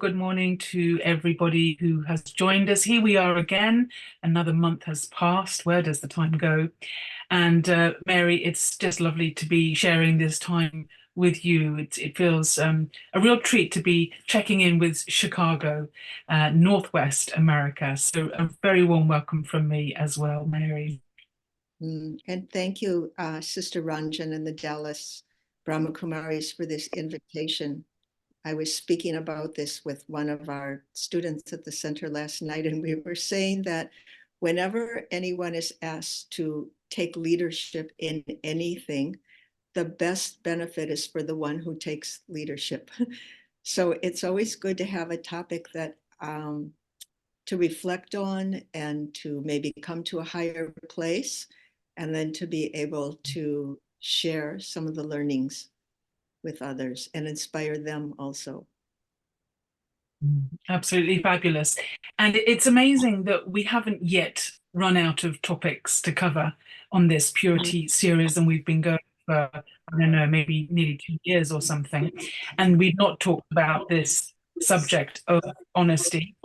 good morning to everybody who has joined us. Here we are again. Another month has passed. Where does the time go? And Mary, it's just lovely to be sharing this time with you. It feels a real treat to be checking in with Chicago, Northwest America. So a very warm welcome from me as well, Mary. And thank you, Sister Ranjan and the Dallas Brahmakumaris for this invitation. I was speaking about this with one of our students at the center last night, and we were saying that whenever anyone is asked to take leadership in anything, the best benefit is for the one who takes leadership. So it's always good to have a topic that to reflect on and to maybe come to a higher place, and then to be able to share some of the learnings with others and inspire them also. Absolutely fabulous. And it's amazing that we haven't yet run out of topics to cover on this purity series, and we've been going for, I don't know, maybe nearly 2 years or something. And we've not talked about this subject of honesty.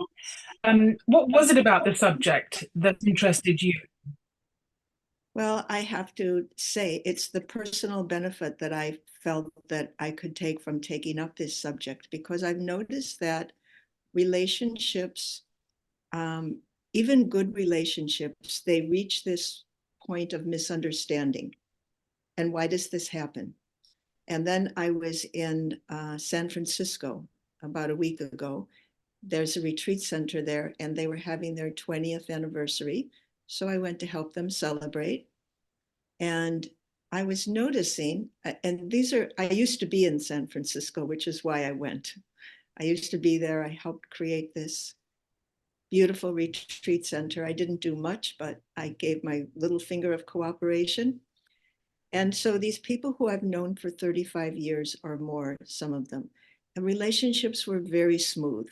What was it about the subject that interested you? Well, I have to say it's the personal benefit that I felt that I could take from taking up this subject, because I've noticed that relationships, um, even good relationships, they reach this point of misunderstanding. And why does this happen? And then I was in San Francisco about a week ago. There's a retreat center there, and they were having their 20th anniversary. So I went to help them celebrate. And I was noticing, and I used to be in San Francisco, which is why I went. I used to be there. I helped create this beautiful retreat center. I didn't do much, but I gave my little finger of cooperation. And so these people who I've known for 35 years or more, some of them, the relationships were very smooth.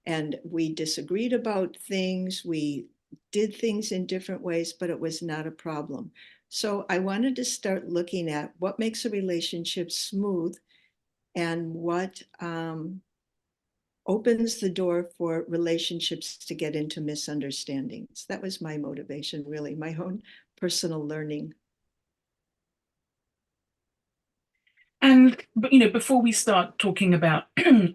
And we disagreed about things. We did things in different ways, but it was not a problem. So I wanted to start looking at what makes a relationship smooth and what opens the door for relationships to get into misunderstandings. That was my motivation, really, my own personal learning. And before we start talking about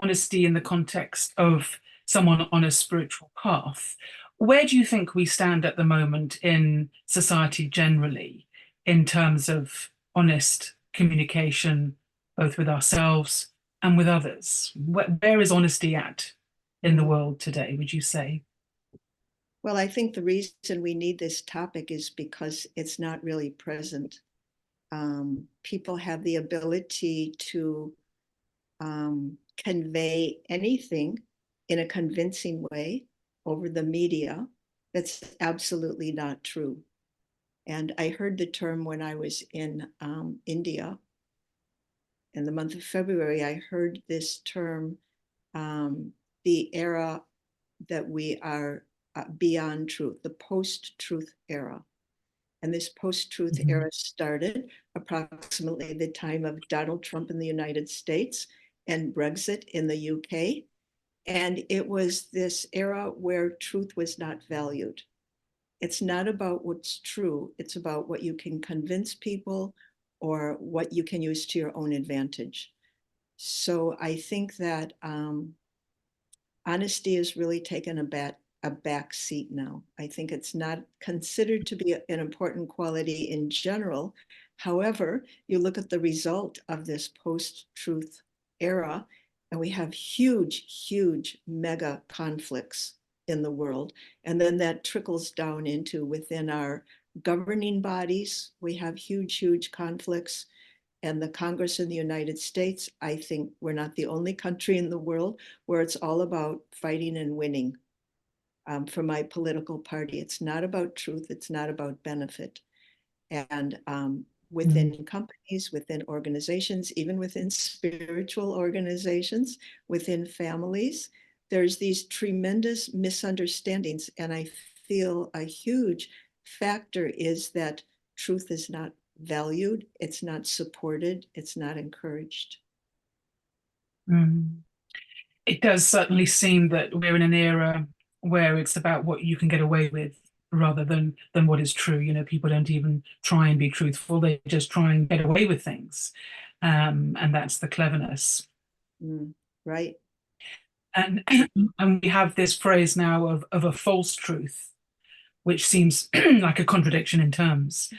honesty in the context of someone on a spiritual path, where do you think we stand at the moment in society generally in terms of honest communication, both with ourselves and with others? Where is honesty at in the world today, would you say? Well, I think the reason we need this topic is because it's not really present. People have the ability to convey anything in a convincing way over the media that's absolutely not true. And I heard the term when I was in India in the month of February. I heard this term, the era that we are beyond truth, the post-truth era. And this post-truth era started approximately the time of Donald Trump in the United States and Brexit in the UK. And it was this era where truth was not valued. It's not about what's true, it's about what you can convince people or what you can use to your own advantage. So I think that honesty has really taken a back seat now. I think it's not considered to be an important quality in general. However, you look at the result of this post-truth era, and we have huge mega conflicts in the world. And then that trickles down into within our governing bodies. We have huge conflicts. And the Congress in the United States, I think we're not the only country in the world where it's all about fighting and winning. For my political party, it's not about truth, it's not about benefit. And within companies, within organizations, even within spiritual organizations, within families, there's these tremendous misunderstandings. And I feel a huge factor is that truth is not valued, it's not supported, it's not encouraged. Mm. it does certainly seem that we're in an era where it's about what you can get away with rather than what is true. You know, people don't even try and be truthful; they just try and get away with things, and that's the cleverness. Mm, right. And and we have this phrase now of a false truth, which seems like a contradiction in terms.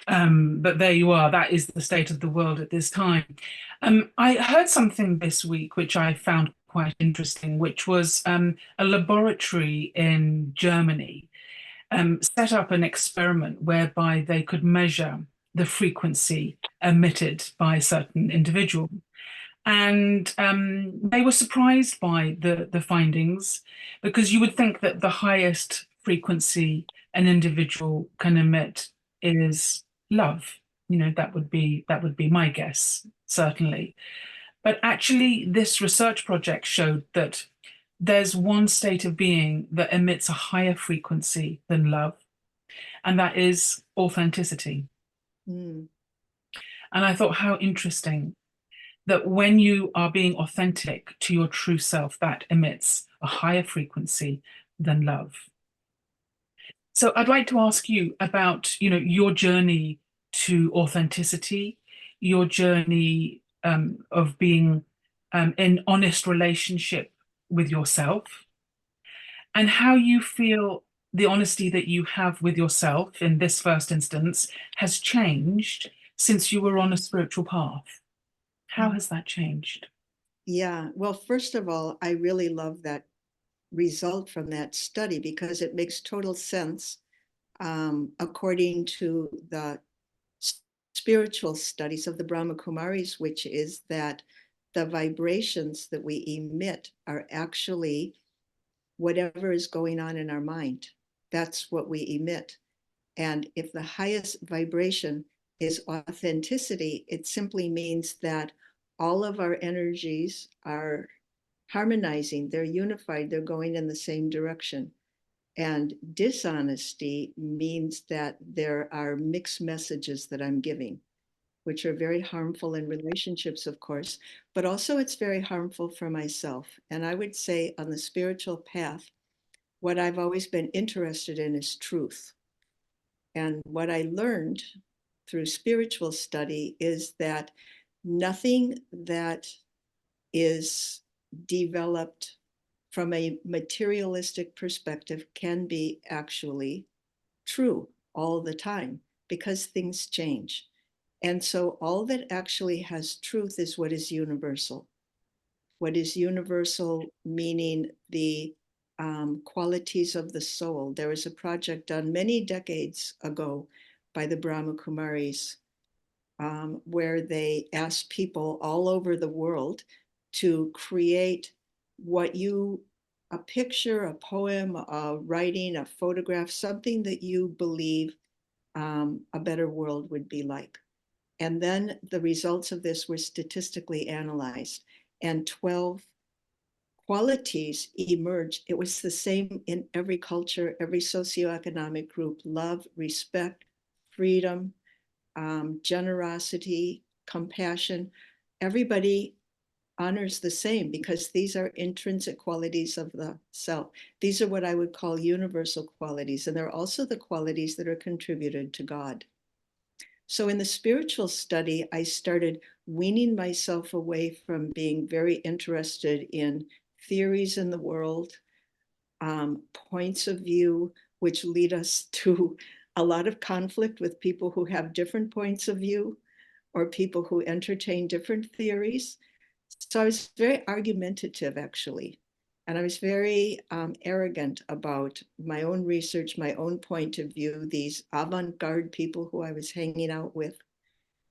But there you are. That is the state of the world at this time. I heard something this week which I found quite interesting, which was a laboratory in Germany set up an experiment whereby they could measure the frequency emitted by a certain individual. And they were surprised by the findings because you would think that the highest frequency an individual can emit is love. You know, that would be my guess, certainly. But actually, this research project showed that there's one state of being that emits a higher frequency than love, and that is authenticity. Mm, And I thought, how interesting that when you are being authentic to your true self, that emits a higher frequency than love. So I'd like to ask you about, your journey to authenticity, your journey of being in honest relationship with yourself, and how you feel the honesty that you have with yourself in this first instance has changed since you were on a spiritual path. How mm. has that changed? Yeah. Well, first of all, I really love that result from that study because it makes total sense according to the spiritual studies of the Brahma Kumaris, which is that the vibrations that we emit are actually whatever is going on in our mind. That's what we emit. And if the highest vibration is authenticity, it simply means that all of our energies are harmonizing, they're unified, they're going in the same direction. And dishonesty means that there are mixed messages that I'm giving, which are very harmful in relationships, of course, but also it's very harmful for myself. And I would say on the spiritual path, what I've always been interested in is truth. And what I learned through spiritual study is that nothing that is developed from a materialistic perspective can be actually true all the time because things change. And so all that actually has truth is what is universal. What is universal, meaning the qualities of the soul. There was a project done many decades ago by the Brahma Kumaris where they asked people all over the world to create what you, a picture, a poem, a writing, a photograph, something that you believe a better world would be like. And then the results of this were statistically analyzed, and 12 qualities emerged. It was the same in every culture, every socioeconomic group: love, respect, freedom, generosity, compassion. Everybody honors the same because these are intrinsic qualities of the self. These are what I would call universal qualities, and they're also the qualities that are contributed to God. So in the spiritual study, I started weaning myself away from being very interested in theories in the world, points of view, which lead us to a lot of conflict with people who have different points of view or people who entertain different theories. So I was very argumentative, actually. And I was very arrogant about my own research, my own point of view, these avant garde people who I was hanging out with.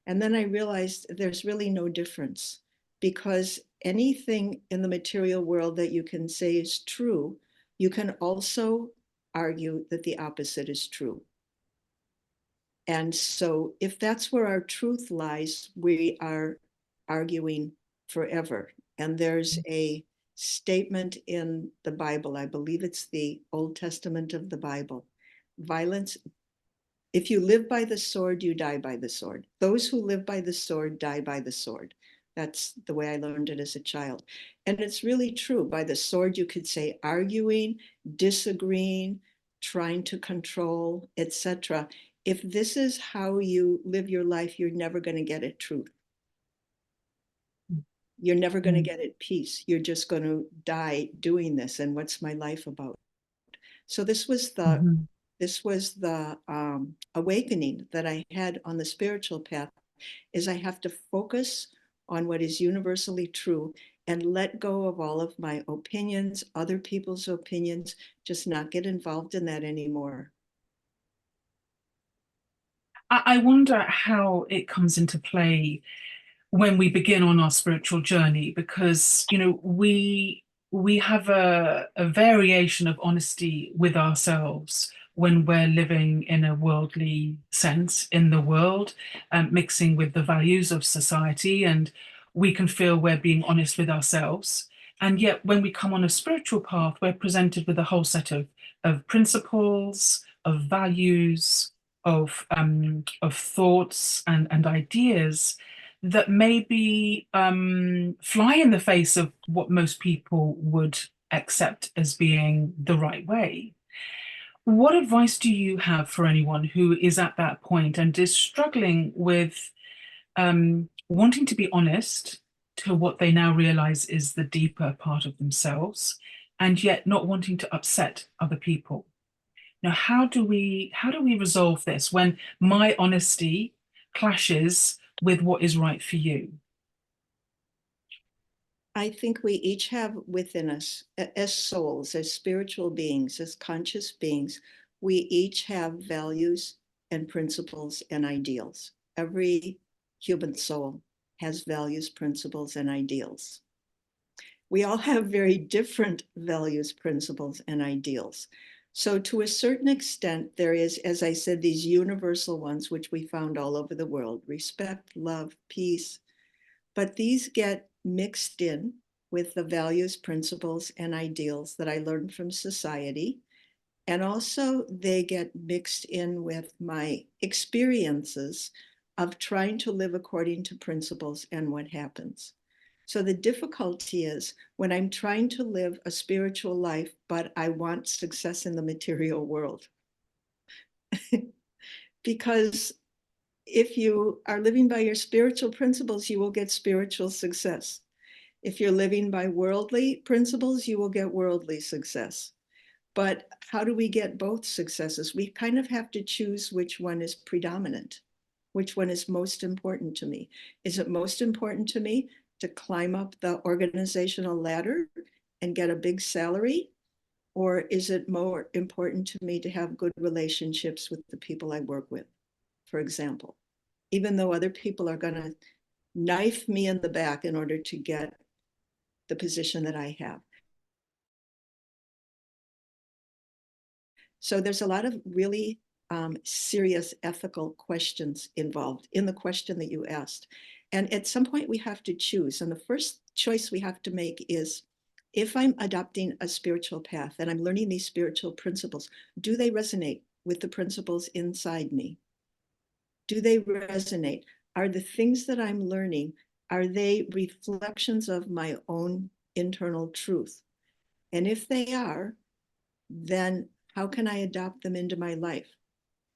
And then I realized there's really no difference because anything in the material world that you can say is true, you can also argue that the opposite is true. And so, if that's where our truth lies, we are arguing forever. And there's a statement in the Bible, I believe it's the Old Testament of the Bible: violence, if you live by the sword, you die by the sword. Those who live by the sword die by the sword. That's the way I learned it as a child. And it's really true. By the sword, you could say arguing, disagreeing, trying to control, etc. If this is how you live your life, you're never going to get at truth. You're never going to Mm. get at peace. You're just going to die doing this. And what's my life about? So Mhm. this was the awakening that I had on the spiritual path, is I have to focus on what is universally true and let go of all of my opinions, other people's opinions, just not get involved in that anymore. I wonder how it comes into play when we begin on our spiritual journey, because we have a variation of honesty with ourselves when we're living in a worldly sense in the world, mixing with the values of society, and we can feel we're being honest with ourselves. And yet when we come on a spiritual path, we're presented with a whole set of principles, of values, of thoughts and ideas that maybe fly in the face of what most people would accept as being the right way. What advice do you have for anyone who is at that point and is struggling with wanting to be honest to what they now realize is the deeper part of themselves, and yet not wanting to upset other people? Now, how do we resolve this when my honesty clashes with what is right for you? I think we each have within us, as souls, as spiritual beings, as conscious beings, we each have values and principles and ideals. Every human soul has values, principles, and ideals. We all have very different values, principles, and ideals. So, to a certain extent, there is, as I said, these universal ones, which we found all over the world: respect, love, peace. But these get mixed in with the values, principles, and ideals that I learned from society. And also, they get mixed in with my experiences of trying to live according to principles and what happens. So, the difficulty is when I'm trying to live a spiritual life, but I want success in the material world. Because if you are living by your spiritual principles, you will get spiritual success. If you're living by worldly principles, you will get worldly success. But how do we get both successes? We kind of have to choose which one is predominant, which one is most important to me. Is it most important to me to climb up the organizational ladder and get a big salary? Or is it more important to me to have good relationships with the people I work with, for example? Even though other people are going to knife me in the back in order to get the position that I have. So there's a lot of really serious ethical questions involved in the question that you asked. And at some point, we have to choose. And the first choice we have to make is, if I'm adopting a spiritual path and I'm learning these spiritual principles, do they resonate with the principles inside me? Do they resonate? Are the things that I'm learning, are they reflections of my own internal truth? And if they are, then how can I adopt them into my life?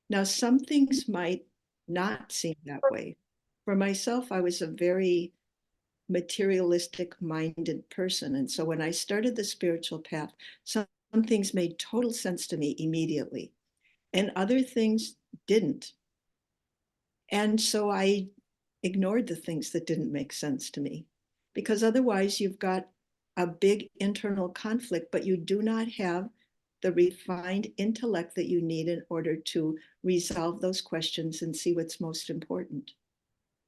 Now, some things might not seem that way. For myself, I was a very materialistic minded person. And so when I started the spiritual path, some things made total sense to me immediately, and other things didn't. And so I ignored the things that didn't make sense to me, because otherwise you've got a big internal conflict, but you do not have the refined intellect that you need in order to resolve those questions and see what's most important.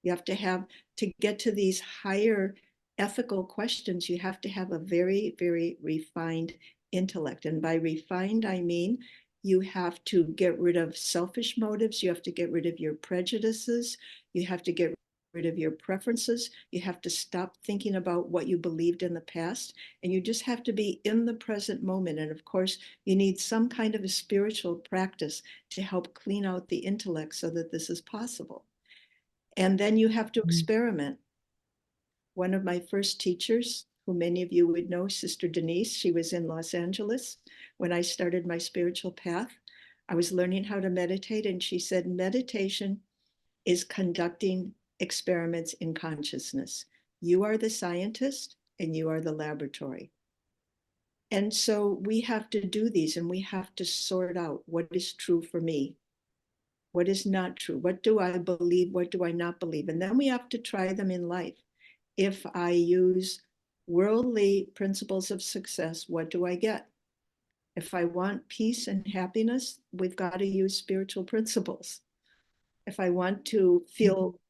You have to have, to get to these higher ethical questions, you have to have a very, very refined intellect. And by refined, I mean you have to get rid of selfish motives, you have to get rid of your prejudices, you have to get rid of your preferences, you have to stop thinking about what you believed in the past, and you just have to be in the present moment. And of course, you need some kind of a spiritual practice to help clean out the intellect so that this is possible. And then you have to experiment. One of my first teachers, who many of you would know, Sister Denise, she was in Los Angeles when I started my spiritual path. I was learning how to meditate, and she said, meditation is conducting experiments in consciousness. You are the scientist and you are the laboratory. And so we have to do these, and we have to sort out what is true for me, what is not true, what do I believe, what do I not believe. And then we have to try them in life. If I use worldly principles of success, what do I get? If I want peace and happiness, we've got to use spiritual principles. If I want to feel,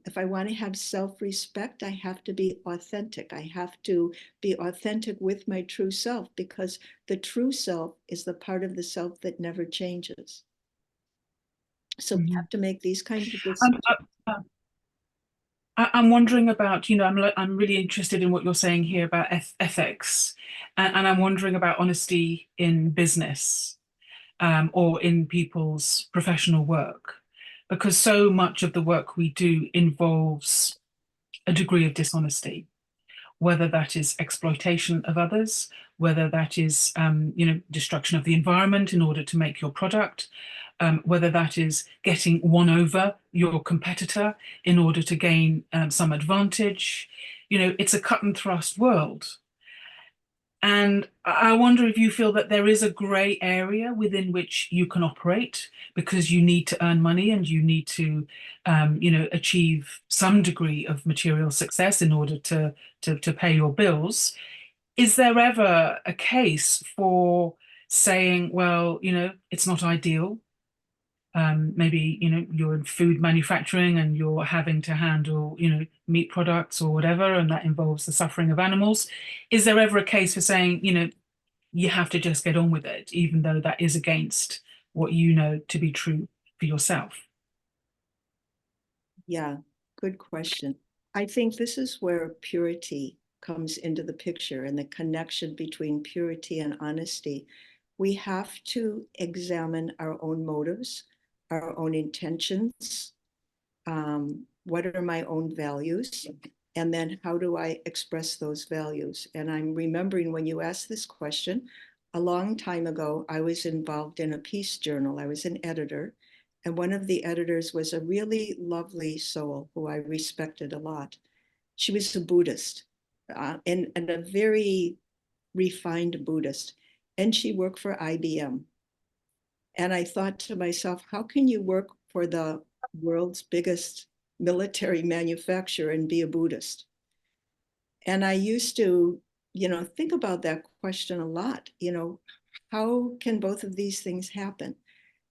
if I want to have self-respect, I have to be authentic. I have to be authentic with my true self, because the true self is the part of the self that never changes. So we have to make these kinds of Um, decisions. I'm wondering about, I'm really interested in what you're saying here about ethics, and I'm wondering about honesty in business, or in people's professional work, because so much of the work we do involves a degree of dishonesty, whether that is exploitation of others, whether that is, destruction of the environment in order to make your product, whether that is getting one over your competitor in order to gain some advantage. It's a cut and thrust world. And I wonder if you feel that there is a grey area within which you can operate, because you need to earn money and you need to, achieve some degree of material success in order to pay your bills. Is there ever a case for saying, well, it's not ideal? Maybe, you're in food manufacturing and you're having to handle, meat products or whatever, and that involves the suffering of animals. Is there ever a case for saying, you have to just get on with it, even though that is against what you know to be true for yourself? Yeah, good question. I think this is where purity comes into the picture, and the connection between purity and honesty. We have to examine our own motives, our own intentions. What are my own values? And then how do I express those values? And I'm remembering when you asked this question, a long time ago, I was involved in a peace journal. I was an editor. And one of the editors was a really lovely soul who I respected a lot. She was a Buddhist, and a very refined Buddhist. And she worked for IBM. And I thought to myself, how can you work for the world's biggest military manufacturer and be a Buddhist? And I used to, think about that question a lot. How can both of these things happen?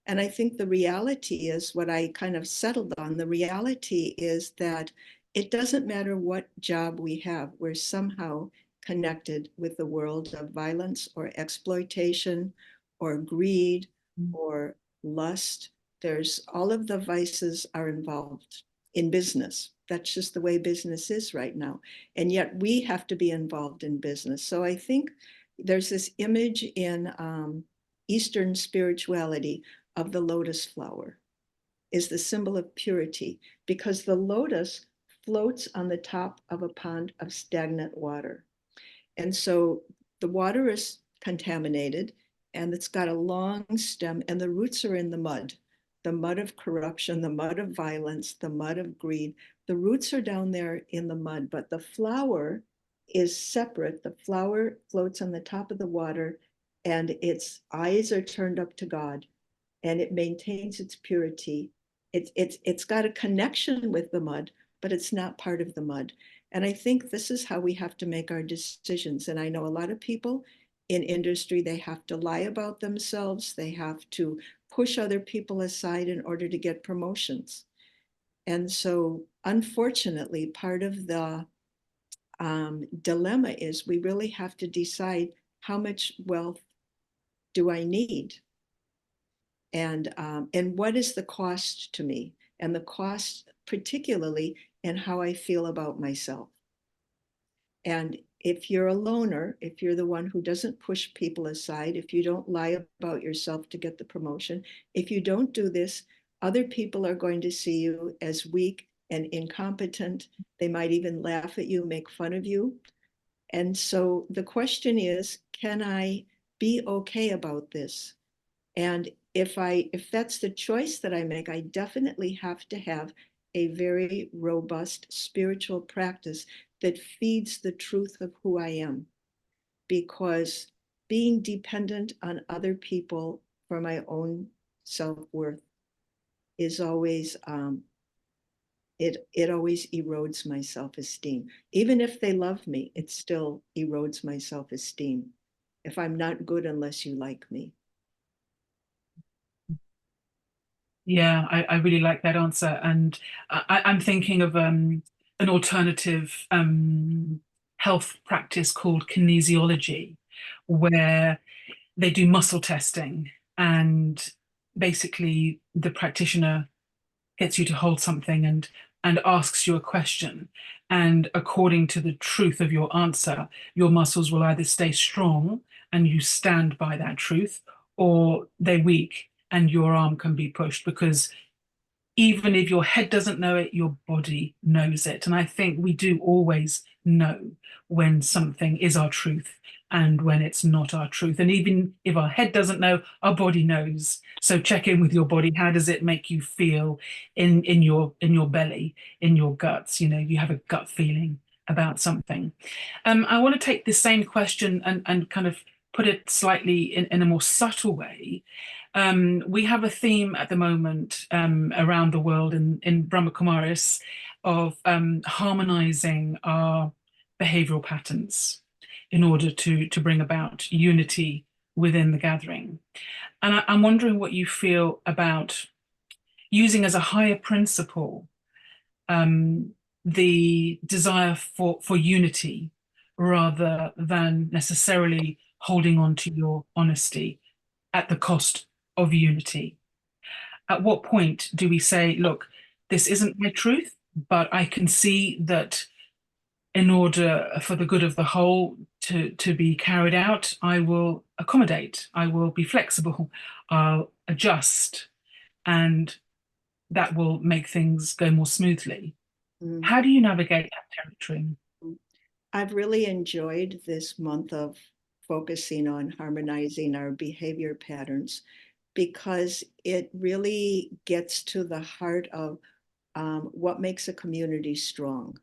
And I think the reality is what I kind of settled on. The reality is that it doesn't matter what job we have, we're somehow connected with the world of violence or exploitation or greed or lust. There's all of the vices are involved in business. That's just the way business is right now. And yet we have to be involved in business. So I think there's this image in Eastern spirituality of the lotus flower is the symbol of purity, because the lotus floats on the top of a pond of stagnant water. And so the water is contaminated, and it's got a long stem, and the roots are in the mud of corruption, the mud of violence, the mud of greed. The roots are down there in the mud, but the flower is separate. The flower floats on the top of the water, and its eyes are turned up to God, and it maintains its purity. It's got a connection with the mud, but it's not part of the mud. And I think this is how we have to make our decisions. And I know a lot of people in industry, they have to lie about themselves. They have to push other people aside in order to get promotions. And so, unfortunately, part of the dilemma is we really have to decide, how much wealth do I need? And what is the cost to me, and the cost particularly in how I feel about myself. And if you're a loner, if you're the one who doesn't push people aside, if you don't lie about yourself to get the promotion, if you don't do this, other people are going to see you as weak and incompetent. They might even laugh at you, make fun of you. And so the question is, can I be okay about this? And if that's the choice that I make, I definitely have to have a very robust spiritual practice that feeds the truth of who I am. Because being dependent on other people for my own self-worth is always it always erodes my self-esteem. Even if they love me, it still erodes my self-esteem if I'm not good unless you like me. Yeah, I really like that answer. And I'm thinking of an alternative health practice called kinesiology, where they do muscle testing, and basically the practitioner gets you to hold something and asks you a question. And according to the truth of your answer, your muscles will either stay strong and you stand by that truth, or they're weak and your arm can be pushed, because even if your head doesn't know it, your body knows it. And I think we do always know when something is our truth and when it's not our truth. And even if our head doesn't know, our body knows. So check in with your body. How does it make you feel in your belly, in your guts? You know, you have a gut feeling about something. I want to take the same question and kind of put it slightly in a more subtle way. We have a theme at the moment around the world in Brahma Kumaris of harmonizing our behavioral patterns in order to bring about unity within the gathering. And I'm wondering what you feel about using as a higher principle um, the desire for unity rather than necessarily holding on to your honesty at the cost of unity. At what point do we say, look, this isn't my truth, but I can see that in order for the good of the whole to be carried out, I will accommodate, I will be flexible, I'll adjust, and that will make things go more smoothly. Mm. How do you navigate that territory? I've really enjoyed this month of focusing on harmonizing our behavior patterns because it really gets to the heart of what makes a community strong.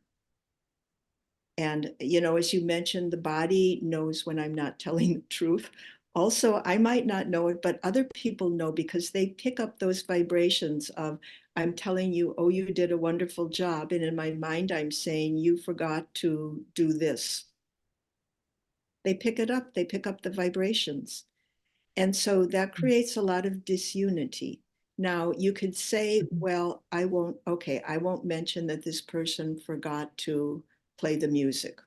And, you know, as you mentioned, the body knows when I'm not telling the truth. Also, I might not know it, but other people know because they pick up those vibrations of, I'm telling you, oh, you did a wonderful job. And in my mind, I'm saying, you forgot to do this. They pick it up, they pick up the vibrations. And so that creates a lot of disunity. Now, you could say, well, I won't mention that this person forgot to play the music,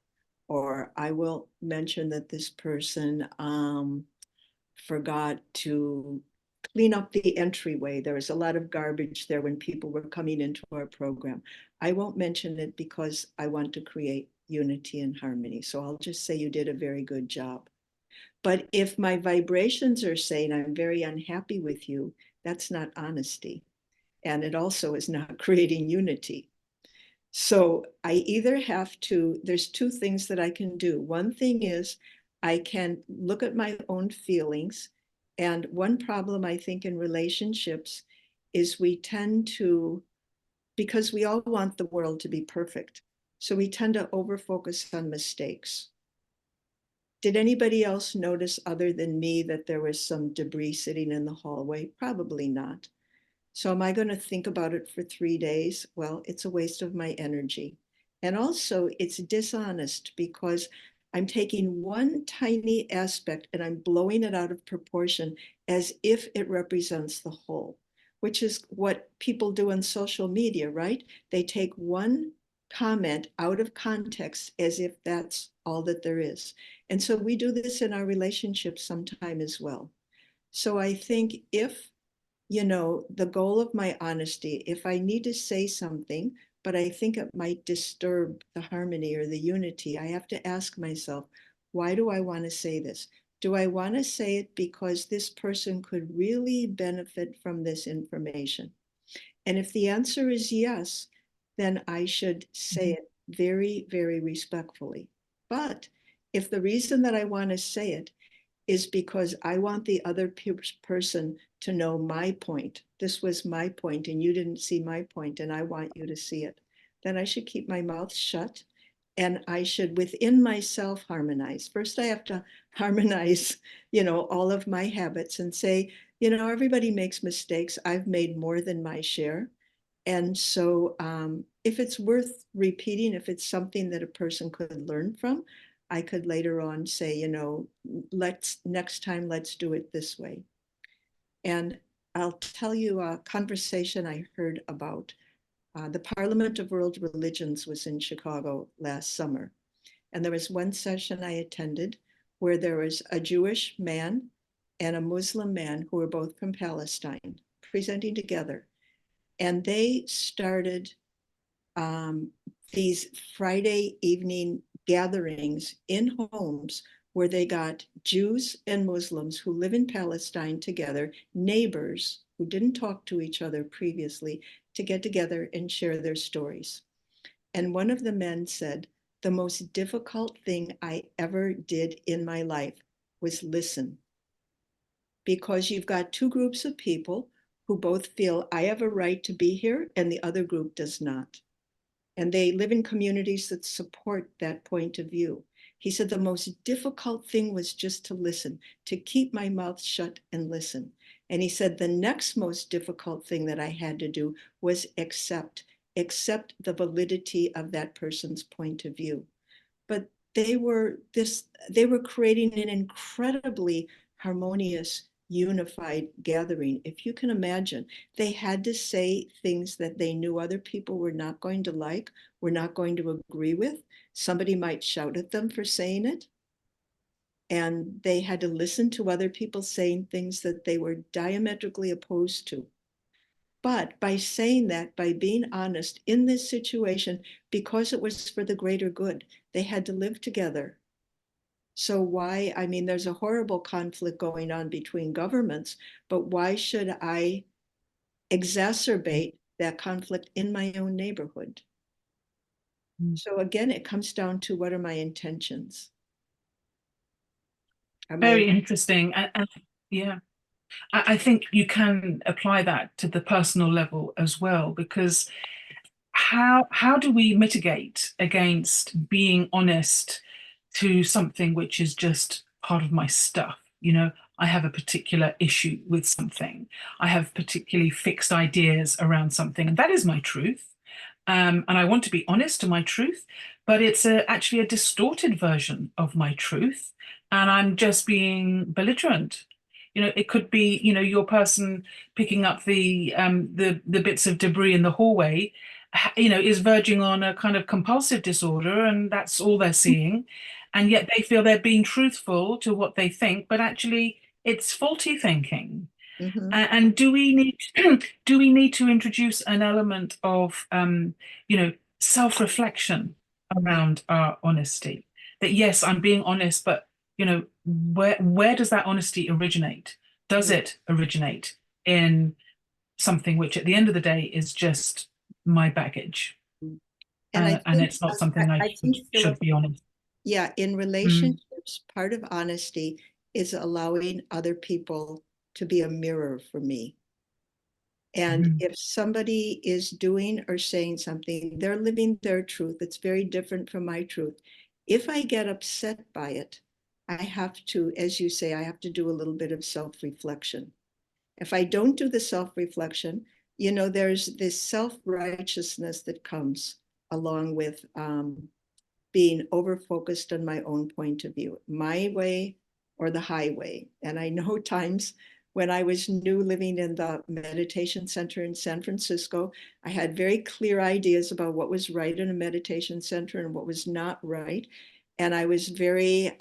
or I will mention that this person forgot to clean up the entryway. There was a lot of garbage there when people were coming into our program. I won't mention it because I want to create unity and harmony. So I'll just say you did a very good job. But if my vibrations are saying I'm very unhappy with you, that's not honesty. And it also is not creating unity. So I either have to, there's two things that I can do. One thing is I can look at my own feelings. And one problem I think in relationships is we tend to, because we all want the world to be perfect. So we tend to overfocus on mistakes. Did anybody else notice other than me that there was some debris sitting in the hallway? Probably not. So am I going to think about it for 3 days? Well, it's a waste of my energy. And also, it's dishonest because I'm taking one tiny aspect and I'm blowing it out of proportion as if it represents the whole, which is what people do on social media, right? They take one comment out of context as if that's all that there is. And so we do this in our relationships sometime as well. So I think if the goal of my honesty, if I need to say something, but I think it might disturb the harmony or the unity, I have to ask myself, why do I want to say this? Do I want to say it because this person could really benefit from this information? And if the answer is yes, then I should say it very, very respectfully. But if the reason that I want to say it is because I want the other person to know my point, this was my point, and you didn't see my point, and I want you to see it, then I should keep my mouth shut and I should within myself harmonize. First, I have to harmonize, all of my habits and say, everybody makes mistakes. I've made more than my share. And so, if it's worth repeating, if it's something that a person could learn from, I could later on say, let's next time, let's do it this way. And I'll tell you a conversation I heard about. The Parliament of World Religions was in Chicago last summer. And there was one session I attended where there was a Jewish man and a Muslim man who were both from Palestine presenting together. And they started um, these Friday evening gatherings in homes where they got Jews and Muslims who live in Palestine together, neighbors who didn't talk to each other previously, to get together and share their stories. And one of the men said, the most difficult thing I ever did in my life was listen. Because you've got two groups of people who both feel I have a right to be here and the other group does not. And they live in communities that support that point of view. He said the most difficult thing was just to listen, to keep my mouth shut and listen. And he said the next most difficult thing that I had to do was accept the validity of that person's point of view. But they were creating an incredibly harmonious, unified gathering. If you can imagine, they had to say things that they knew other people were not going to like, were not going to agree with. Somebody might shout at them for saying it. And they had to listen to other people saying things that they were diametrically opposed to. But by saying that, by being honest in this situation, because it was for the greater good, they had to live together. So why, I mean, there's a horrible conflict going on between governments, but why should I exacerbate that conflict in my own neighborhood? So again, it comes down to what are my intentions? Are my Very interesting. And yeah, I think you can apply that to the personal level as well, because how do we mitigate against being honest to something which is just part of my stuff? I have a particular issue with something. I have particularly fixed ideas around something, and that is my truth. And I want to be honest to my truth, but it's actually a distorted version of my truth, and I'm just being belligerent. It could be, your person picking up the bits of debris in the hallway, is verging on a kind of compulsive disorder, and that's all they're seeing, and yet they feel they're being truthful to what they think, but actually it's faulty thinking. Mhm. And do we need to introduce an element of self-reflection around our honesty? That yes, I'm being honest, but where does that honesty originate? Does it originate in something which at the end of the day is just my baggage? And I And think it's not something I I should, think should Philip, be honest. yeah, in Mm, relationships, part of honesty is allowing other people to be a mirror for me. And mhm, if somebody is doing or saying something, they're living their truth. It's very different from my truth. If I get upset by it, I have to, as you say, I have to do a little bit of self reflection. If I don't do the self reflection, there's this self righteousness that comes along with being over focused on my own point of view, my way or the highway. And I know times when I was new living in the meditation center in San Francisco, I had very clear ideas about what was right in a meditation center and what was not right. And I was very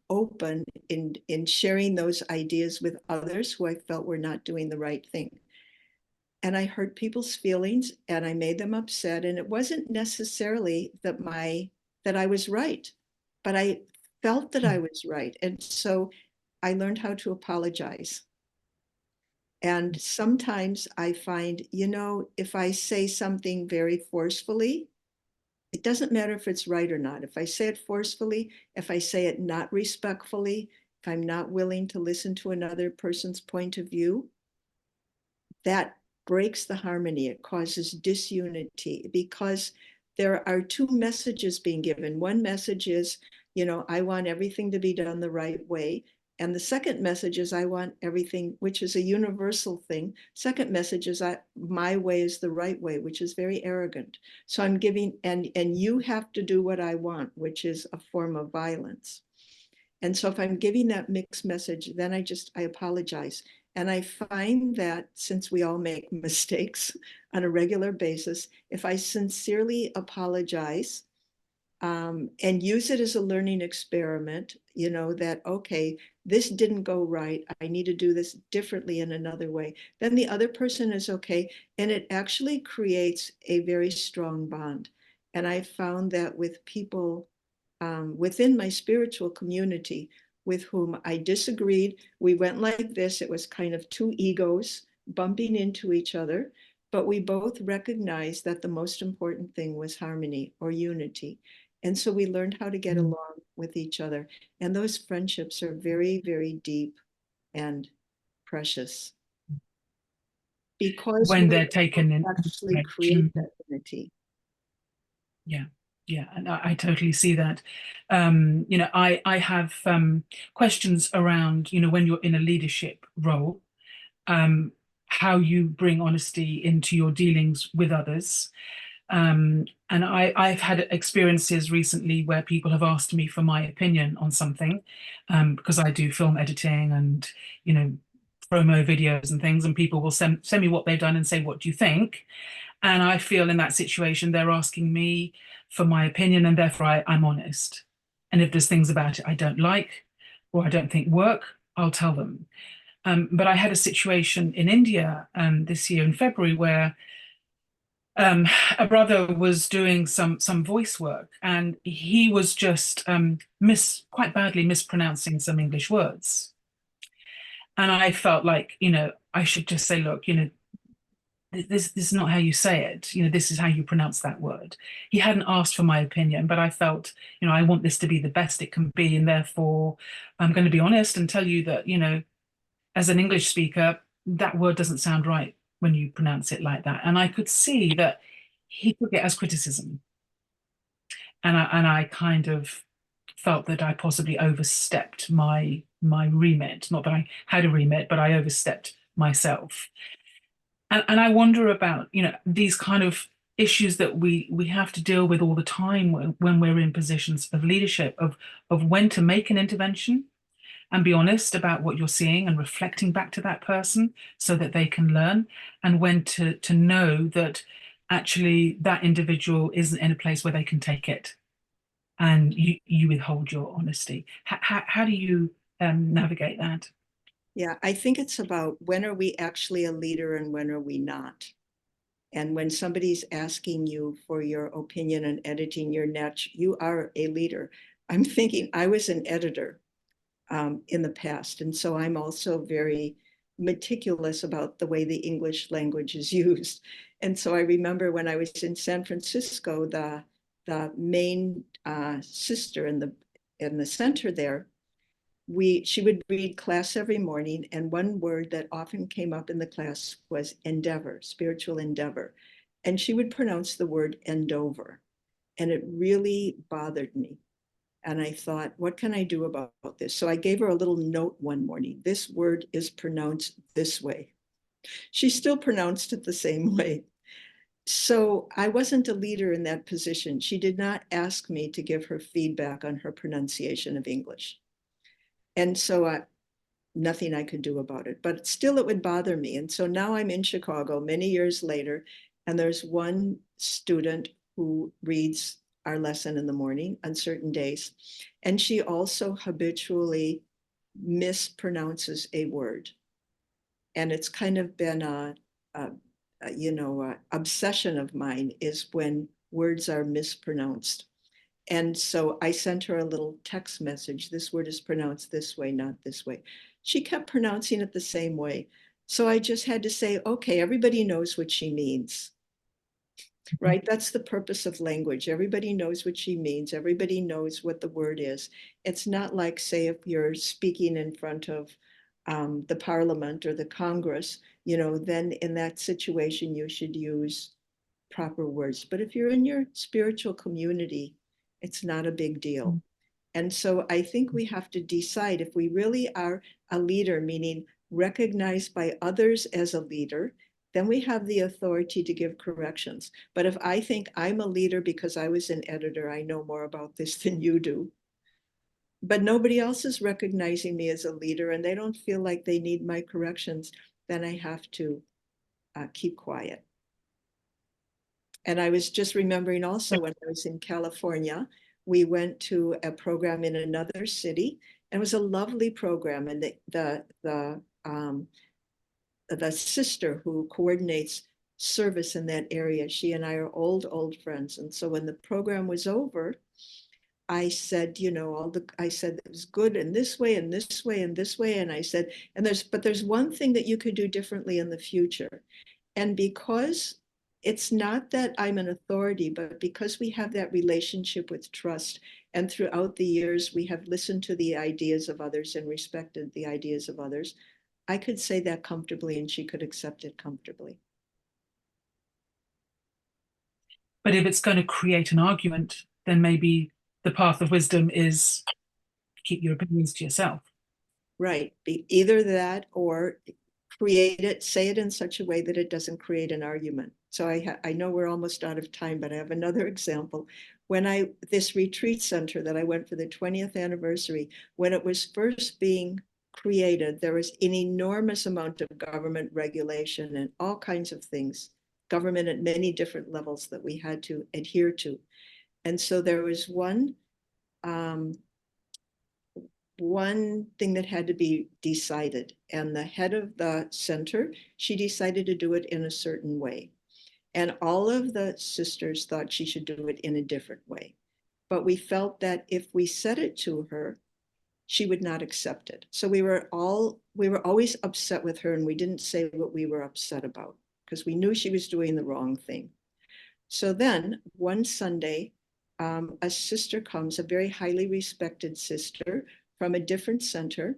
open in sharing those ideas with others who I felt were not doing the right thing. And I hurt people's feelings and I made them upset. And it wasn't necessarily that I was right, but I felt that I was right. And so I learned how to apologize. And sometimes I find, if I say something very forcefully, it doesn't matter if it's right or not. If I say it forcefully, if I say it not respectfully, if I'm not willing to listen to another person's point of view, that breaks the harmony. It causes disunity because there are two messages being given. One message is, I want everything to be done the right way. And the second message is, I want everything, which is a universal thing. Second message is, my way is the right way, which is very arrogant. So I'm giving, and you have to do what I want, which is a form of violence. And so if I'm giving that mixed message, then I apologize. And I find that since we all make mistakes on a regular basis, if I sincerely apologize, and use it as a learning experiment, that, okay, this didn't go right. I need to do this differently in another way. Then the other person is okay. And it actually creates a very strong bond. And I found that with people within my spiritual community with whom I disagreed, we went like this. It was kind of two egos bumping into each other, but we both recognized that the most important thing was harmony or unity. And so we learned how to get along with each other. And those friendships are very, very deep and precious because When we they're taken in actually create connection. that unity. Yeah, yeah, and I totally see that. I have questions around, when you're in a leadership role, um, how you bring honesty into your dealings with others. And I've had experiences recently where people have asked me for my opinion on something, because I do film editing and, you know, promo videos and things, and people will send me what they've done and say, "What do you think?" And I feel in that situation, they're asking me for my opinion, and therefore I'm honest. And if there's things about it I don't like or I don't think work, I'll tell them. But I had a situation in India this year in February where a brother was doing some voice work, and he was just quite badly mispronouncing some English words. And I felt like, I should just say, look, this is not how you say it. This is how you pronounce that word. He hadn't asked for my opinion, but I felt, I want this to be the best it can be, and therefore I'm going to be honest and tell you that, as an English speaker, that word doesn't sound right when you pronounce it like that. And I could see that he took it as criticism. And I kind of felt that I possibly overstepped my remit. Not that I had a remit, but I overstepped myself. And I wonder about, these kind of issues that we have to deal with all the time when we're in positions of leadership, of when to make an intervention and be honest about what you're seeing and reflecting back to that person so that they can learn, and when to know that actually that individual isn't in a place where they can take it, and you withhold your honesty. How do you navigate that? Yeah, I think it's about when are we actually a leader and when are we not? And when somebody's asking you for your opinion on editing your niche, you are a leader. I'm thinking I was an editor in the past. And so I'm also very meticulous about the way the English language is used. And so I remember when I was in San Francisco, the main sister in the center there, she would read class every morning, and one word that often came up in the class was endeavor, spiritual endeavor. And she would pronounce the word endover. And it really bothered me. And I thought, what can I do about this? So I gave her a little note one morning. This word is pronounced this way. She still pronounced it the same way. So I wasn't a leader in that position. She did not ask me to give her feedback on her pronunciation of English. And so nothing I could do about it, but still it would bother me. And so now I'm in Chicago many years later, and there's one student who reads our lesson in the morning on certain days. And she also habitually mispronounces a word. And it's kind of been a obsession of mine is when words are mispronounced. And so I sent her a little text message. This word is pronounced this way, not this way. She kept pronouncing it the same way. So I just had to say, okay, everybody knows what she means, right? That's the purpose of language. Everybody knows what she means. Everybody knows what the word is. It's not like, say, if you're speaking in front of the parliament or the Congress, then in that situation, you should use proper words. But if you're in your spiritual community, it's not a big deal. And so I think we have to decide if we really are a leader, meaning recognized by others as a leader, then we have the authority to give corrections. But if I think I'm a leader because I was an editor, I know more about this than you do, but nobody else is recognizing me as a leader and they don't feel like they need my corrections, then I have to keep quiet. And I was just remembering also when I was in California, we went to a program in another city, and it was a lovely program. And the sister who coordinates service in that area, she and I are old friends. And so when the program was over, I said, I said it was good in this way and this way and this way. And I said, but there's one thing that you could do differently in the future. And because it's not that I'm an authority, but because we have that relationship with trust, and throughout the years, we have listened to the ideas of others and respected the ideas of others, I could say that comfortably and she could accept it comfortably. But if it's going to create an argument, then maybe the path of wisdom is keep your opinions to yourself. Right. Be either that or say it in such a way that it doesn't create an argument. So I know we're almost out of time, but I have another example. This retreat center that I went for the 20th anniversary, when it was first being created, there was an enormous amount of government regulation and all kinds of things, government at many different levels that we had to adhere to. And so there was um, one thing that had to be decided. And the head of the center, she decided to do it in a certain way. And all of the sisters thought she should do it in a different way. But we felt that if we said it to her, she would not accept it. So we were always upset with her, and we didn't say what we were upset about because we knew she was doing the wrong thing. So then one Sunday, a sister comes, a very highly respected sister from a different center,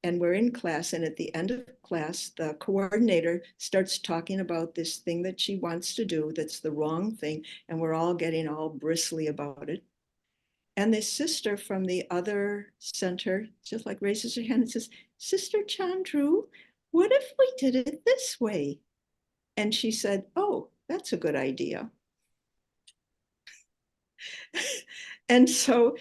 and we're in class. And at the end of class, the coordinator starts talking about this thing that she wants to do that's the wrong thing. And we're all getting all bristly about it. And this sister from the other center just like raises her hand and says, Sister Chandru, what if we did it this way? And she said, oh, that's a good idea. And so,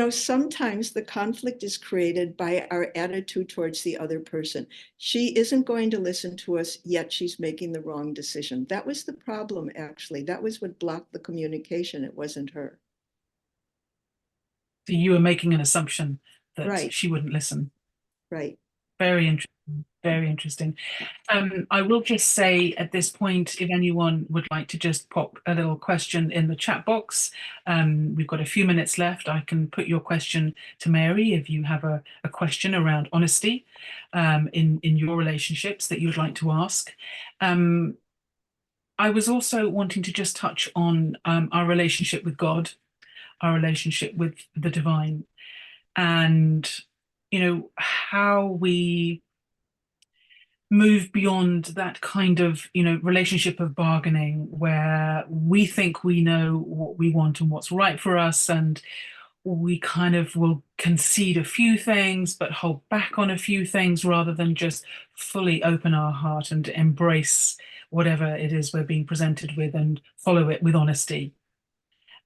sometimes the conflict is created by our attitude towards the other person. She isn't going to listen to us, yet she's making the wrong decision. That was the problem, actually. That was what blocked the communication. It wasn't her. So you were making an assumption that Right, she wouldn't listen. right. Very interesting. Very interesting. I will just say at this point, if anyone would like to just pop a little question in the chat box, we've got a few minutes left. I can put your question to Mary if you have a question around honesty in your relationships that you'd like to ask. I was also wanting to just touch on our relationship with God, our relationship with the divine, and how we move beyond that kind of relationship of bargaining where we think we know what we want and what's right for us, and we kind of will concede a few things but hold back on a few things rather than just fully open our heart and embrace whatever it is we're being presented with and follow it with honesty.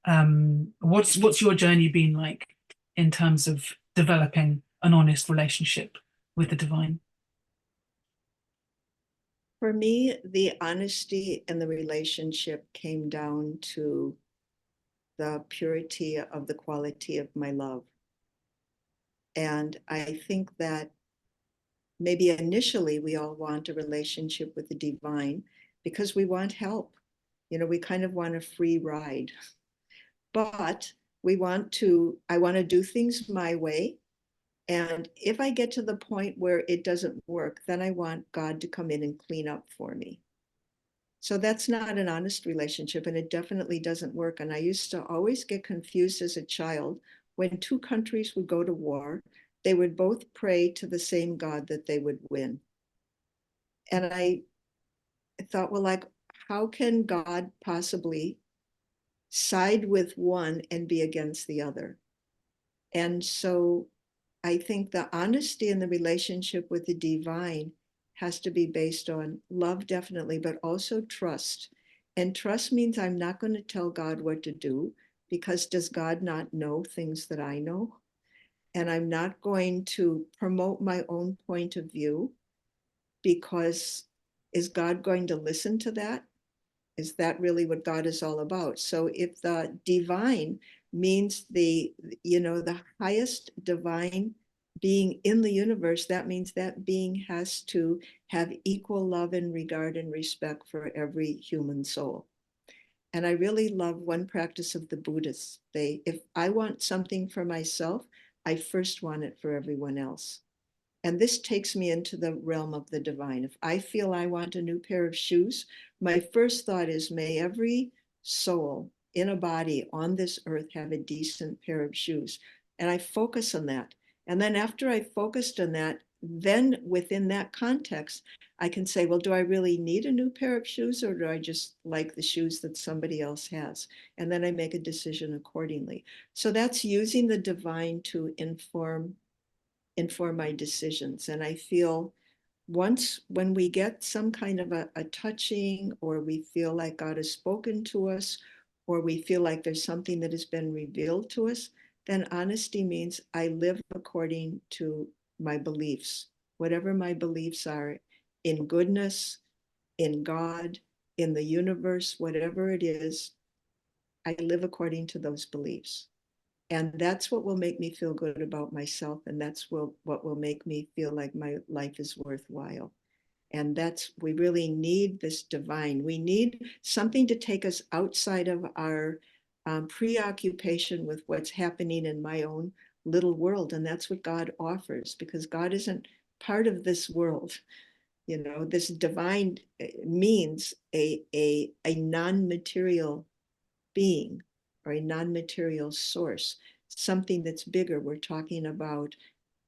What's your journey been like in terms of developing an honest relationship with the divine? For me, the honesty in the relationship came down to the purity of the quality of my love. And I think that maybe initially we all want a relationship with the divine because we want help. We kind of want a free ride. But I want to do things my way. And if I get to the point where it doesn't work, then I want God to come in and clean up for me. So that's not an honest relationship, and it definitely doesn't work. And I used to always get confused as a child when two countries would go to war, they would both pray to the same God that they would win. And I thought, well, like, how can God possibly side with one and be against the other? And so I think the honesty in the relationship with the divine has to be based on love, definitely, but also trust. And trust means I'm not going to tell God what to do, because does God not know things that I know? And I'm not going to promote my own point of view, because is God going to listen to that? Is that really what God is all about? So if the divine means the highest divine being in the universe, that means that being has to have equal love and regard and respect for every human soul. And I really love one practice of the Buddhists. If I want something for myself, I first want it for everyone else. And this takes me into the realm of the divine. If I feel I want a new pair of shoes, my first thought is, may every soul in a body on this earth have a decent pair of shoes. And I focus on that. And then after I focused on that, then within that context, I can say, well, do I really need a new pair of shoes, or do I just like the shoes that somebody else has? And then I make a decision accordingly. So that's using the divine to inform my decisions. And I feel once when we get some kind of a touching, or we feel like God has spoken to us, or we feel like there's something that has been revealed to us, then honesty means I live according to my beliefs, whatever my beliefs are, in goodness, in God, in the universe, whatever it is, I live according to those beliefs. And that's what will make me feel good about myself. And that's what will make me feel like my life is worthwhile. And we really need this divine. We need something to take us outside of our preoccupation with what's happening in my own little world. And that's what God offers, because God isn't part of this world. This divine means a non-material being, or a non-material source, something that's bigger. We're talking about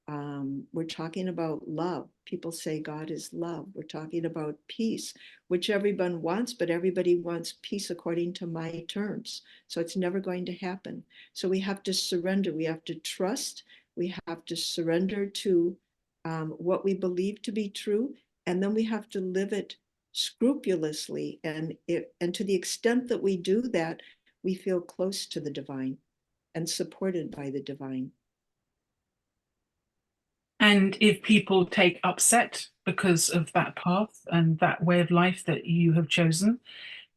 love. People say God is love. We're talking about peace, which everyone wants, but everybody wants peace according to my terms. So it's never going to happen. So we have to surrender. We have to trust. We have to surrender to what we believe to be true, and then we have to live it scrupulously. And to the extent that we do that, we feel close to the divine and supported by the divine. And if people take upset because of that path and that way of life that you have chosen,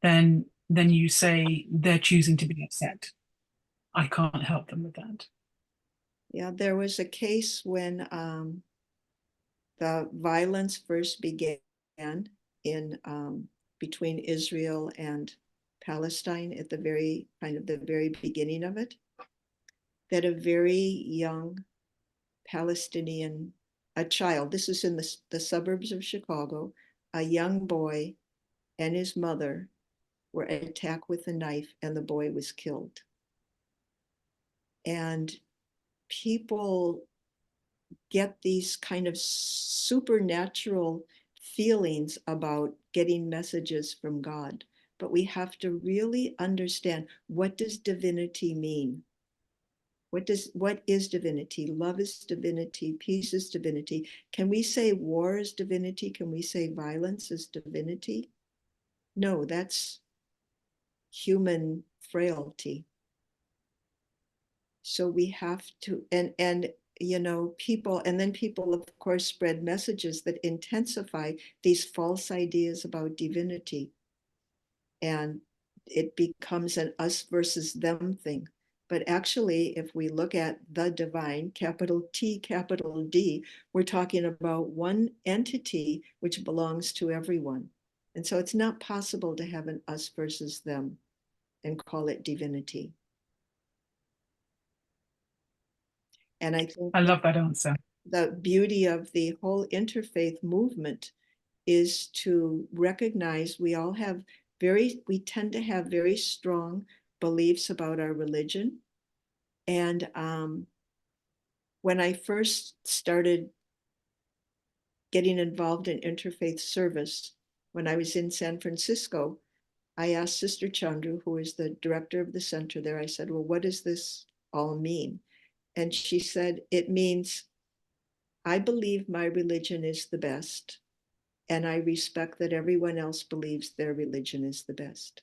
then you say they're choosing to be upset. I can't help them with that. Yeah, there was a case when the violence first began in between Israel and Palestine, at the very beginning of it, that a very young Palestinian, a child, this is in the suburbs of Chicago, a young boy and his mother were attacked with a knife, and the boy was killed. And people get these kind of supernatural feelings about getting messages from God. But we have to really understand, what does divinity mean? What is divinity? Love is divinity, peace is divinity. Can we say war is divinity? Can we say violence is divinity? No, that's human frailty. So we have to, and people, and then people of course spread messages that intensify these false ideas about divinity, and it becomes an us versus them thing. But actually, if we look at the divine, capital T, capital D, we're talking about one entity which belongs to everyone. And so it's not possible to have an us versus them and call it divinity. And I think I love that answer. the beauty of the whole interfaith movement is to recognize we all have we tend to have very strong beliefs about our religion. And when I first started getting involved in interfaith service, when I was in San Francisco, I asked Sister Chandru, who is the director of the center there, I said, well, what does this all mean? And she said, it means I believe my religion is the best, and I respect that everyone else believes their religion is the best.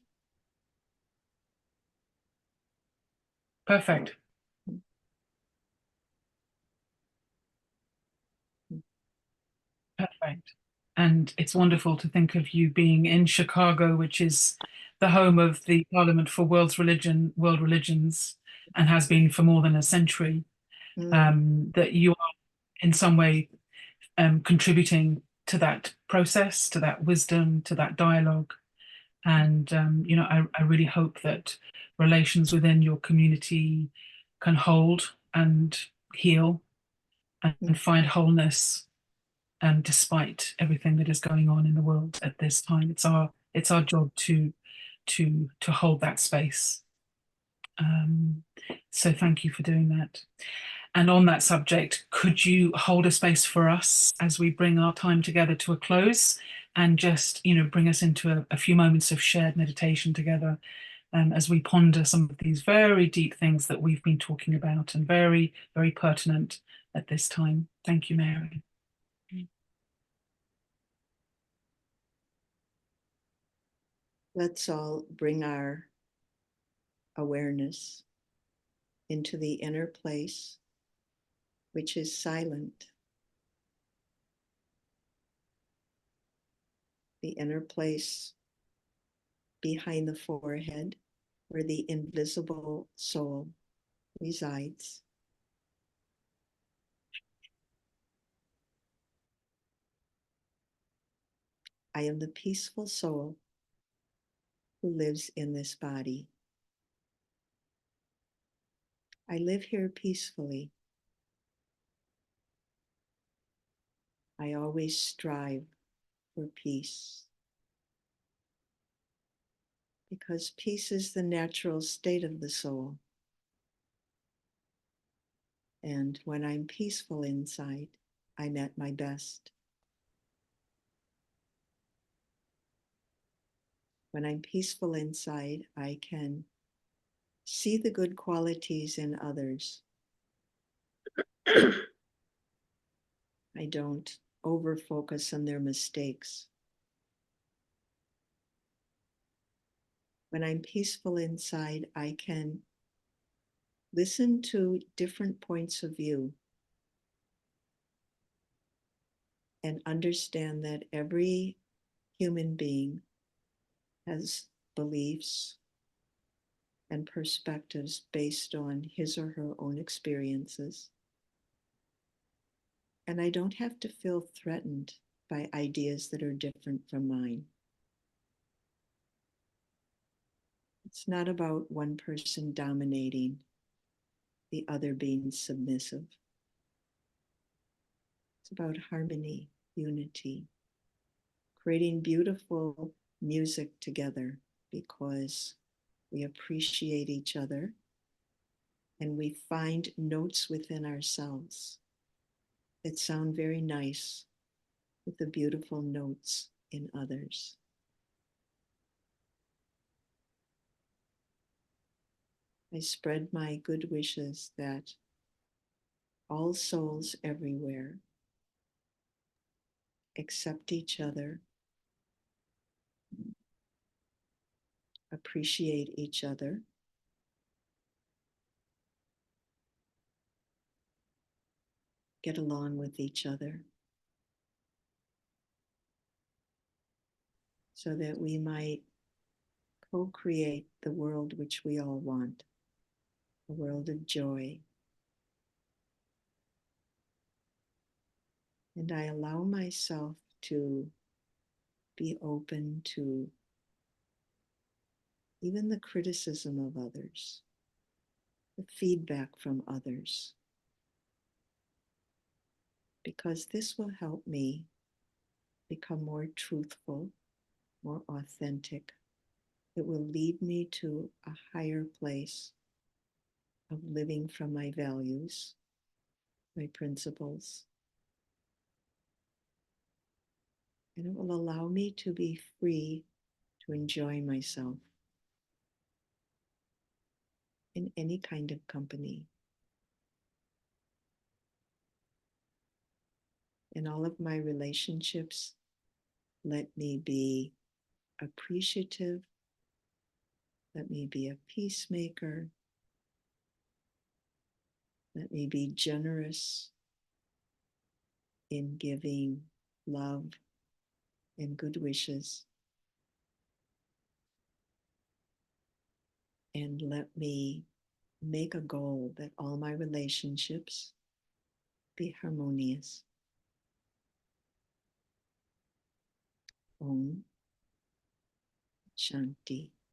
Perfect. Perfect. And it's wonderful to think of you being in Chicago, which is the home of the Parliament for World Religions, and has been for more than a century. Mm. That you are in some way contributing to that process, to that wisdom, to that dialogue. And I really hope that relations within your community can hold and heal Mm. and find wholeness, despite everything that is going on in the world at this time. It's our job to hold that space. So thank you for doing that. And on that subject, could you hold a space for us as we bring our time together to a close, and just, bring us into a few moments of shared meditation together, as we ponder some of these very deep things that we've been talking about, and very, very pertinent at this time. Thank you, Mary. Let's all bring our awareness into the inner place, which is silent, the inner place behind the forehead, where the invisible soul resides. I am the peaceful soul who lives in this body. I live here peacefully. I always strive for peace, because peace is the natural state of the soul. And when I'm peaceful inside, I'm at my best. When I'm peaceful inside, I can see the good qualities in others. I don't over focus on their mistakes. When I'm peaceful inside, I can listen to different points of view and understand that every human being has beliefs and perspectives based on his or her own experiences. And I don't have to feel threatened by ideas that are different from mine. It's not about one person dominating, the other being submissive. It's about harmony, unity, creating beautiful music together because we appreciate each other and we find notes within ourselves that sound very nice with the beautiful notes in others. I spread my good wishes that all souls everywhere accept each other, appreciate each other, get along with each other, so that we might co-create the world which we all want, a world of joy. And I allow myself to be open to even the criticism of others, the feedback from others. because this will help me become more truthful, more authentic. It will lead me to a higher place of living from my values, my principles. And it will allow me to be free to enjoy myself in any kind of company. In all of my relationships, let me be appreciative. Let me be a peacemaker. Let me be generous in giving love and good wishes. And let me make a goal that all my relationships be harmonious. Om Shanti.